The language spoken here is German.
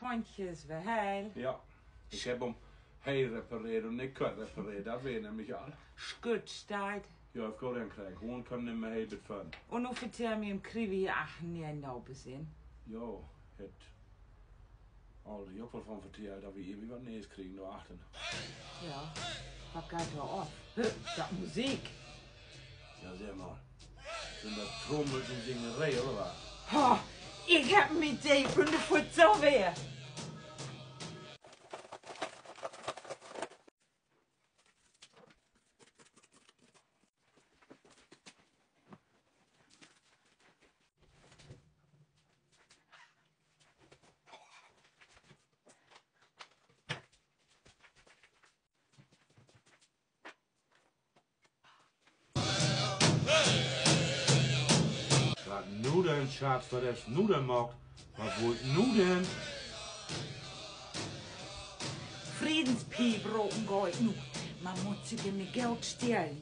pontjes weer heil. Ja, ik heb hem heen repareerd en ik kan repareren, dat weet nämlich al. Skutstad. Ja, ik ga den krijgen, gewoon kan niet meer heen bevinden. Und nu vertell mir im Krivi achten ja nou bezin. Ja, het aldrig ook wel van verteld dat we hier wat neers kriegen door achten. Ja, wat gaat er auf? Dat Musik. Ja, zeg maar. Zijn dat trommels en zingerij, oder wat? Oh, ich hab ein Idee von der Feuerwehr. Wat nu denn, Schatz, wat is nu denn macht? Wat wordt nu denn? Friedenspie brauchen geht nu. Man muss sie dem Geld stehlen.